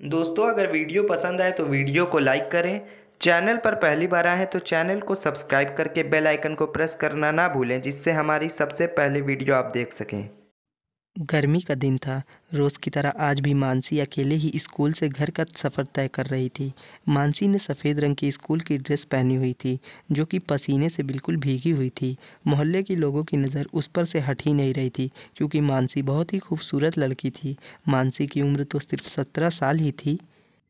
दोस्तों अगर वीडियो पसंद आए तो वीडियो को लाइक करें। चैनल पर पहली बार आए हैं तो चैनल को सब्सक्राइब करके बेल आइकन को प्रेस करना ना भूलें, जिससे हमारी सबसे पहले वीडियो आप देख सकें। गर्मी का दिन था। रोज़ की तरह आज भी मानसी अकेले ही स्कूल से घर का सफ़र तय कर रही थी। मानसी ने सफ़ेद रंग की स्कूल की ड्रेस पहनी हुई थी, जो कि पसीने से बिल्कुल भीगी हुई थी। मोहल्ले के लोगों की नज़र उस पर से हट ही नहीं रही थी, क्योंकि मानसी बहुत ही खूबसूरत लड़की थी। मानसी की उम्र तो सिर्फ 17 साल ही थी,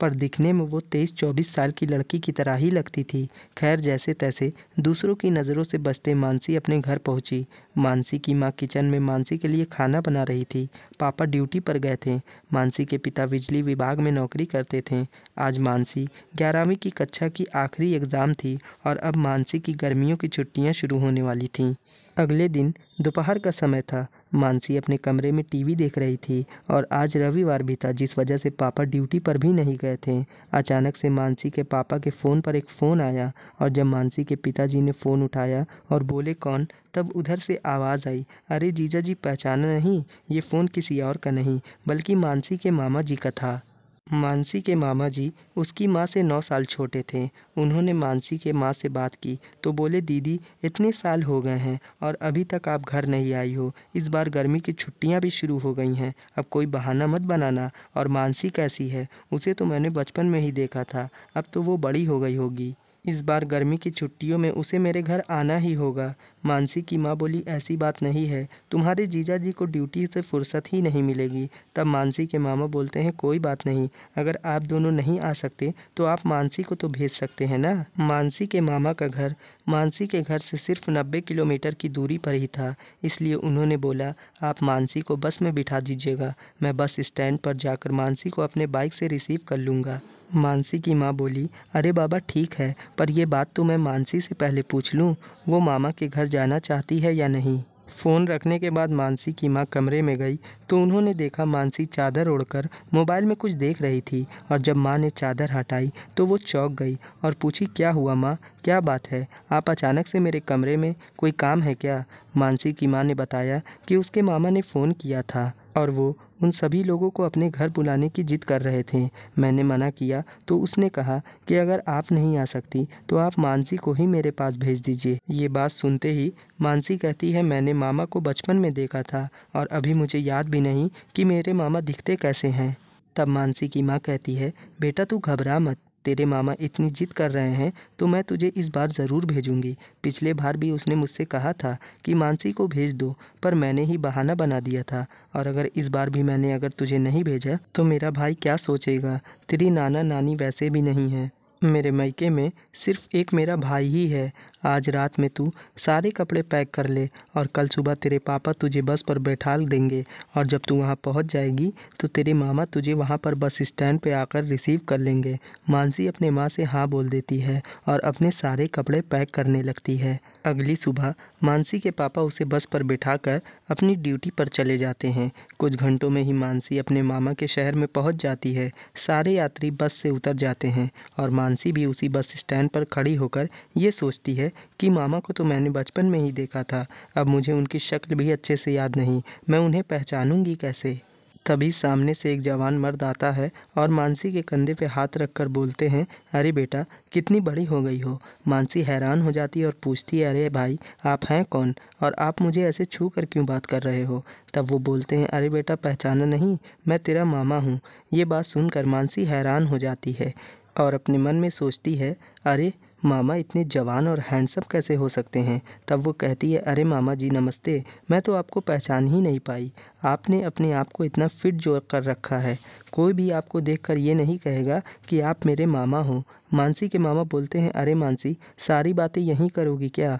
पर दिखने में वो 23-24 साल की लड़की की तरह ही लगती थी। खैर, जैसे तैसे दूसरों की नज़रों से बचते मानसी अपने घर पहुंची। मानसी की माँ किचन में मानसी के लिए खाना बना रही थी। पापा ड्यूटी पर गए थे। मानसी के पिता बिजली विभाग में नौकरी करते थे। आज मानसी 11वीं की कक्षा की आखिरी एग्ज़ाम थी और अब मानसी की गर्मियों की छुट्टियां शुरू होने वाली थीं। अगले दिन दोपहर का समय था। मानसी अपने कमरे में टीवी देख रही थी और आज रविवार भी था, जिस वजह से पापा ड्यूटी पर भी नहीं गए थे। अचानक से मानसी के पापा के फ़ोन पर एक फ़ोन आया और जब मानसी के पिताजी ने फ़ोन उठाया और बोले कौन, तब उधर से आवाज़ आई, अरे जीजा जी, पहचाना नहीं? ये फ़ोन किसी और का नहीं बल्कि मानसी के मामा जी का था। मानसी के मामा जी उसकी माँ से 9 साल छोटे थे। उन्होंने मानसी के माँ से बात की तो बोले, दीदी इतने साल हो गए हैं और अभी तक आप घर नहीं आई हो। इस बार गर्मी की छुट्टियाँ भी शुरू हो गई हैं, अब कोई बहाना मत बनाना। और मानसी कैसी है? उसे तो मैंने बचपन में ही देखा था, अब तो वो बड़ी हो गई होगी। इस बार गर्मी की छुट्टियों में उसे मेरे घर आना ही होगा। मानसी की माँ बोली, ऐसी बात नहीं है, तुम्हारे जीजा जी को ड्यूटी से फुर्सत ही नहीं मिलेगी। तब मानसी के मामा बोलते हैं, कोई बात नहीं, अगर आप दोनों नहीं आ सकते तो आप मानसी को तो भेज सकते हैं ना। मानसी के मामा का घर मानसी के घर से सिर्फ 90 किलोमीटर की दूरी पर ही था, इसलिए उन्होंने बोला, आप मानसी को बस में बिठा दीजिएगा, मैं बस स्टैंड पर जाकर मानसी को अपने बाइक से रिसीव कर लूँगा। मानसी की माँ बोली, अरे बाबा ठीक है, पर यह बात तो मैं मानसी से पहले पूछ लूँ, वो मामा के घर जाना चाहती है या नहीं। फ़ोन रखने के बाद मानसी की माँ कमरे में गई तो उन्होंने देखा मानसी चादर ओढ़कर मोबाइल में कुछ देख रही थी, और जब माँ ने चादर हटाई तो वो चौंक गई और पूछी, क्या हुआ माँ, क्या बात है? आप अचानक से मेरे कमरे में, कोई काम है क्या? मानसी की माँ ने बताया कि उसके मामा ने फ़ोन किया था और वो उन सभी लोगों को अपने घर बुलाने की जिद कर रहे थे। मैंने मना किया तो उसने कहा कि अगर आप नहीं आ सकती तो आप मानसी को ही मेरे पास भेज दीजिए। ये बात सुनते ही मानसी कहती है, मैंने मामा को बचपन में देखा था और अभी मुझे याद भी नहीं कि मेरे मामा दिखते कैसे हैं। तब मानसी की माँ कहती है, बेटा तू घबरा मत, तेरे मामा इतनी जिद कर रहे हैं तो मैं तुझे इस बार ज़रूर भेजूंगी। पिछले बार भी उसने मुझसे कहा था कि मानसी को भेज दो, पर मैंने ही बहाना बना दिया था, और अगर इस बार भी मैंने अगर तुझे नहीं भेजा तो मेरा भाई क्या सोचेगा? तेरी नाना नानी वैसे भी नहीं है, मेरे मायके में सिर्फ एक मेरा भाई ही है। आज रात में तू सारे कपड़े पैक कर ले और कल सुबह तेरे पापा तुझे बस पर बैठा देंगे, और जब तू वहाँ पहुँच जाएगी तो तेरे मामा तुझे वहाँ पर बस स्टैंड पे आकर रिसीव कर लेंगे। मानसी अपने माँ से हाँ बोल देती है और अपने सारे कपड़े पैक करने लगती है। अगली सुबह मानसी के पापा उसे बस पर बिठाकर अपनी ड्यूटी पर चले जाते हैं। कुछ घंटों में ही मानसी अपने मामा के शहर में पहुंच जाती है। सारे यात्री बस से उतर जाते हैं और मानसी भी उसी बस स्टैंड पर खड़ी होकर ये सोचती है कि मामा को तो मैंने बचपन में ही देखा था, अब मुझे उनकी शक्ल भी अच्छे से याद नहीं, मैं उन्हें पहचानूंगी कैसे। तभी सामने से एक जवान मर्द आता है और मानसी के कंधे पे हाथ रखकर बोलते हैं, अरे बेटा, कितनी बड़ी हो गई हो। मानसी हैरान हो जाती है और पूछती है, अरे भाई, आप हैं कौन और आप मुझे ऐसे छू कर क्यों बात कर रहे हो? तब वो बोलते हैं, अरे बेटा, पहचाना नहीं, मैं तेरा मामा हूँ। ये बात सुनकर मानसी हैरान हो जाती है और अपने मन में सोचती है, अरे मामा इतने जवान और हैंडसम कैसे हो सकते हैं। तब वो कहती है, अरे मामा जी नमस्ते, मैं तो आपको पहचान ही नहीं पाई, आपने अपने आप को इतना फिट जो कर रखा है, कोई भी आपको देखकर ये नहीं कहेगा कि आप मेरे मामा हो। मानसी के मामा बोलते हैं, अरे मानसी, सारी बातें यहीं करोगी क्या?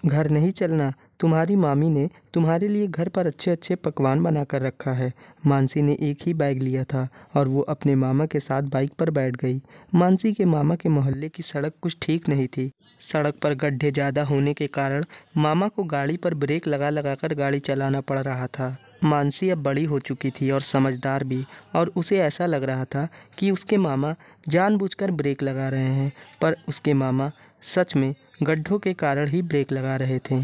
घर नहीं चलना? तुम्हारी मामी ने तुम्हारे लिए घर पर अच्छे अच्छे पकवान बना कर रखा है। मानसी ने एक ही बैग लिया था और वो अपने मामा के साथ बाइक पर बैठ गई। मानसी के मामा के मोहल्ले की सड़क कुछ ठीक नहीं थी। सड़क पर गड्ढे ज़्यादा होने के कारण मामा को गाड़ी पर ब्रेक लगा लगा कर गाड़ी चलाना पड़ रहा था। मानसी अब बड़ी हो चुकी थी और समझदार भी, और उसे ऐसा लग रहा था कि उसके मामा जानबूझकर ब्रेक लगा रहे हैं, पर उसके मामा सच में गड्ढों के कारण ही ब्रेक लगा रहे थे।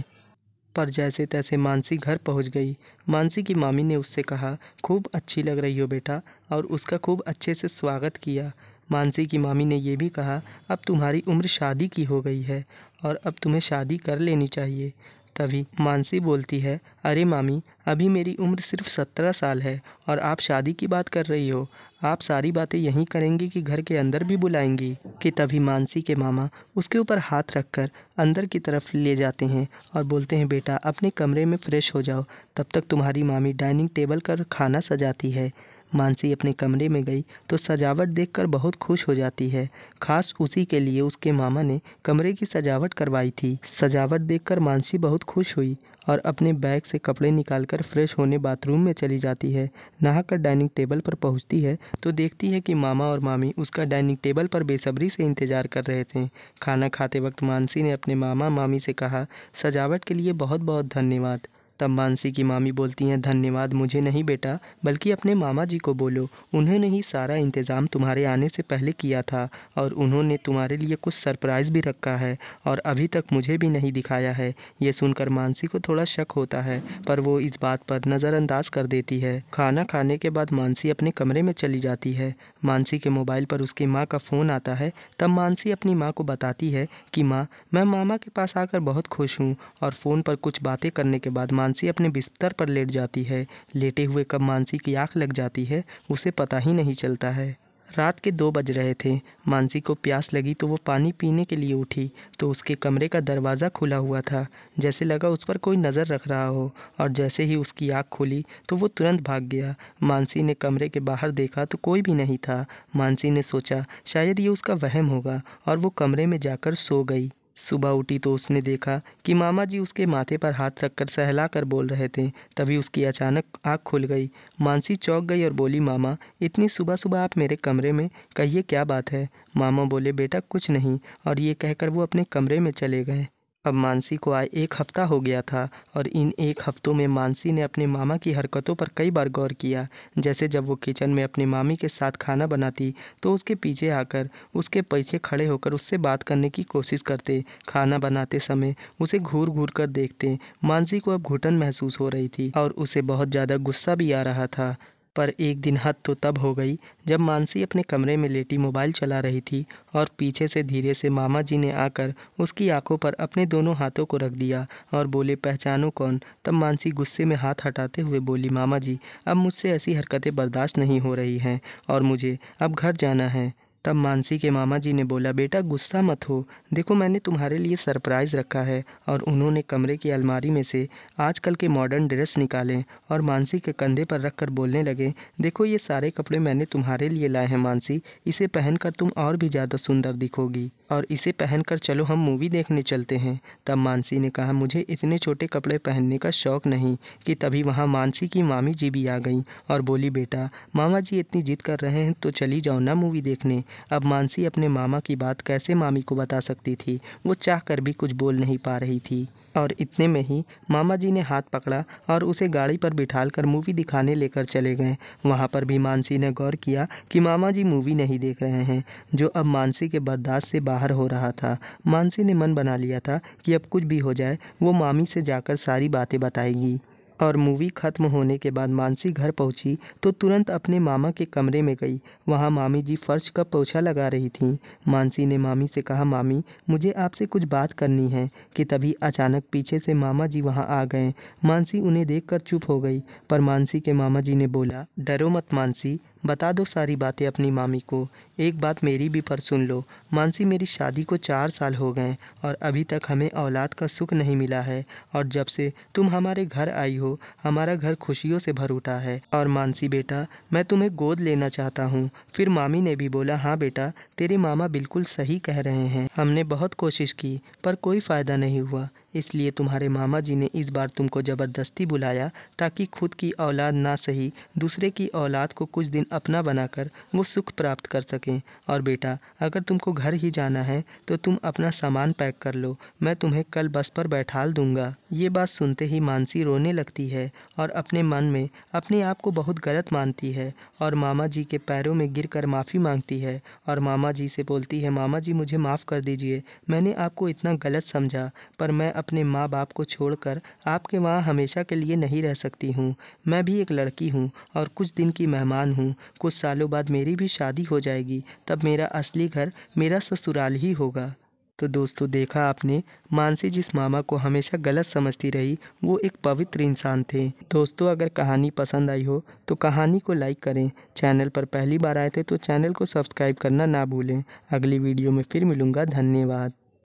पर जैसे तैसे मानसी घर पहुंच गई। मानसी की मामी ने उससे कहा, खूब अच्छी लग रही हो बेटा, और उसका खूब अच्छे से स्वागत किया। मानसी की मामी ने ये भी कहा, अब तुम्हारी उम्र शादी की हो गई है और अब तुम्हें शादी कर लेनी चाहिए। तभी मानसी बोलती है, अरे मामी, अभी मेरी उम्र सिर्फ 17 साल है और आप शादी की बात कर रही हो। आप सारी बातें यहीं करेंगी कि घर के अंदर भी बुलाएंगी? कि तभी मानसी के मामा उसके ऊपर हाथ रखकर अंदर की तरफ ले जाते हैं और बोलते हैं, बेटा अपने कमरे में फ्रेश हो जाओ, तब तक तुम्हारी मामी डाइनिंग टेबल पर खाना सजाती है। मानसी अपने कमरे में गई तो सजावट देखकर बहुत खुश हो जाती है। खास उसी के लिए उसके मामा ने कमरे की सजावट करवाई थी। सजावट देखकर मानसी बहुत खुश हुई और अपने बैग से कपड़े निकालकर फ्रेश होने बाथरूम में चली जाती है। नहाकर डाइनिंग टेबल पर पहुंचती है तो देखती है कि मामा और मामी उसका डाइनिंग टेबल पर बेसब्री से इंतज़ार कर रहे थे। खाना खाते वक्त मानसी ने अपने मामा मामी से कहा, सजावट के लिए बहुत बहुत धन्यवाद। तब मानसी की मामी बोलती हैं, धन्यवाद मुझे नहीं बेटा, बल्कि अपने मामा जी को बोलो। उन्होंने ही सारा इंतज़ाम तुम्हारे आने से पहले किया था और उन्होंने तुम्हारे लिए कुछ सरप्राइज़ भी रखा है और अभी तक मुझे भी नहीं दिखाया है। ये सुनकर मानसी को थोड़ा शक होता है, पर वो इस बात पर नज़रअंदाज कर देती है। खाना खाने के बाद मानसी अपने कमरे में चली जाती है। मानसी के मोबाइल पर उसकी माँ का फ़ोन आता है। तब मानसी अपनी माँ को बताती है कि माँ, मैं मामा के पास आकर बहुत खुश हूँ। और फ़ोन पर कुछ बातें करने के बाद मानसी अपने बिस्तर पर लेट जाती है। लेटे हुए कब मानसी की आँख लग जाती है उसे पता ही नहीं चलता है। रात के 2 बज रहे थे। मानसी को प्यास लगी तो वो पानी पीने के लिए उठी तो उसके कमरे का दरवाज़ा खुला हुआ था। जैसे लगा उस पर कोई नज़र रख रहा हो, और जैसे ही उसकी आँख खुली तो वो तुरंत भाग गया। मानसी ने कमरे के बाहर देखा तो कोई भी नहीं था। मानसी ने सोचा शायद ये उसका वहम होगा और वो कमरे में जाकर सो गई। सुबह उठी तो उसने देखा कि मामा जी उसके माथे पर हाथ रखकर सहला कर बोल रहे थे। तभी उसकी अचानक आँख खुल गई। मानसी चौंक गई और बोली, मामा, इतनी सुबह सुबह आप मेरे कमरे में, कहिए क्या बात है? मामा बोले, बेटा कुछ नहीं, और ये कहकर वो अपने कमरे में चले गए। अब मानसी को आए 1 हफ्ता हो गया था और इन 1 हफ्तों में मानसी ने अपने मामा की हरकतों पर कई बार गौर किया। जैसे जब वो किचन में अपनी मामी के साथ खाना बनाती तो उसके पीछे आकर, उसके पीछे खड़े होकर उससे बात करने की कोशिश करते। खाना बनाते समय उसे घूर घूर कर देखते। मानसी को अब घुटन महसूस हो रही थी और उसे बहुत ज़्यादा गुस्सा भी आ रहा था। पर एक दिन हद तो तब हो गई जब मानसी अपने कमरे में लेटी मोबाइल चला रही थी और पीछे से धीरे से मामा जी ने आकर उसकी आंखों पर अपने दोनों हाथों को रख दिया और बोले, पहचानो कौन? तब मानसी गुस्से में हाथ हटाते हुए बोली, मामा जी, अब मुझसे ऐसी हरकतें बर्दाश्त नहीं हो रही हैं और मुझे अब घर जाना है। तब मानसी के मामा जी ने बोला, बेटा गुस्सा मत हो, देखो मैंने तुम्हारे लिए सरप्राइज़ रखा है। और उन्होंने कमरे की अलमारी में से आजकल के मॉडर्न ड्रेस निकाले और मानसी के कंधे पर रख कर बोलने लगे, देखो ये सारे कपड़े मैंने तुम्हारे लिए लाए हैं मानसी, इसे पहनकर तुम और भी ज़्यादा सुंदर दिखोगी और इसे पहनकर चलो हम मूवी देखने चलते हैं। तब मानसी ने कहा, मुझे इतने छोटे कपड़े पहनने का शौक़ नहीं। कि तभी वहाँ मानसी की मामी जी भी आ गईं और बोली, बेटा मामा जी इतनी जिद कर रहे हैं तो चली जाओ ना मूवी देखने। अब मानसी अपने मामा की बात कैसे मामी को बता सकती थी? वो चाहकर भी कुछ बोल नहीं पा रही थी। और इतने में ही मामा जी ने हाथ पकड़ा और उसे गाड़ी पर बिठाकर मूवी दिखाने लेकर चले गए। वहाँ पर भी मानसी ने गौर किया कि मामा जी मूवी नहीं देख रहे हैं, जो अब मानसी के बर्दाश्त से बाहर हो रहा था। मानसी ने मन बना लिया था कि अब कुछ भी हो जाए वो मामी से जाकर सारी बातें बताएगी। और मूवी ख़त्म होने के बाद मानसी घर पहुंची तो तुरंत अपने मामा के कमरे में गई। वहां मामी जी फर्श का पोछा लगा रही थीं। मानसी ने मामी से कहा, मामी मुझे आपसे कुछ बात करनी है। कि तभी अचानक पीछे से मामा जी वहां आ गए। मानसी उन्हें देखकर चुप हो गई, पर मानसी के मामा जी ने बोला, डरो मत मानसी, बता दो सारी बातें अपनी मामी को। एक बात मेरी भी पर सुन लो मानसी, मेरी शादी को 4 साल हो गए और अभी तक हमें औलाद का सुख नहीं मिला है। और जब से तुम हमारे घर आई हो हमारा घर खुशियों से भर उठा है। और मानसी बेटा, मैं तुम्हें गोद लेना चाहता हूँ। फिर मामी ने भी बोला, हाँ बेटा, तेरे मामा बिल्कुल सही कह रहे हैं। हमने बहुत कोशिश की पर कोई फ़ायदा नहीं हुआ, इसलिए तुम्हारे मामा जी ने इस बार तुमको ज़बरदस्ती बुलाया ताकि खुद की औलाद ना सही दूसरे की औलाद को कुछ दिन अपना बनाकर वो सुख प्राप्त कर सकें। और बेटा, अगर तुमको घर ही जाना है तो तुम अपना सामान पैक कर लो, मैं तुम्हें कल बस पर बैठाल दूंगा। ये बात सुनते ही मानसी रोने लगती है और अपने मन में अपने आप को बहुत गलत मानती है और मामा जी के पैरों में गिरकर माफ़ी मांगती है और मामा जी से बोलती है, मामा जी मुझे माफ़ कर दीजिए, मैंने आपको इतना गलत समझा, पर मैं अब अपने माँ बाप को छोड़कर आपके वहाँ हमेशा के लिए नहीं रह सकती हूँ। मैं भी एक लड़की हूँ और कुछ दिन की मेहमान हूँ। कुछ सालों बाद मेरी भी शादी हो जाएगी, तब मेरा असली घर मेरा ससुराल ही होगा। तो दोस्तों, देखा आपने, मानसी जिस मामा को हमेशा गलत समझती रही वो एक पवित्र इंसान थे। दोस्तों, अगर कहानी पसंद आई हो तो कहानी को लाइक करें। चैनल पर पहली बार आए थे तो चैनल को सब्सक्राइब करना ना भूलें। अगली वीडियो में फिर मिलूँगा। धन्यवाद।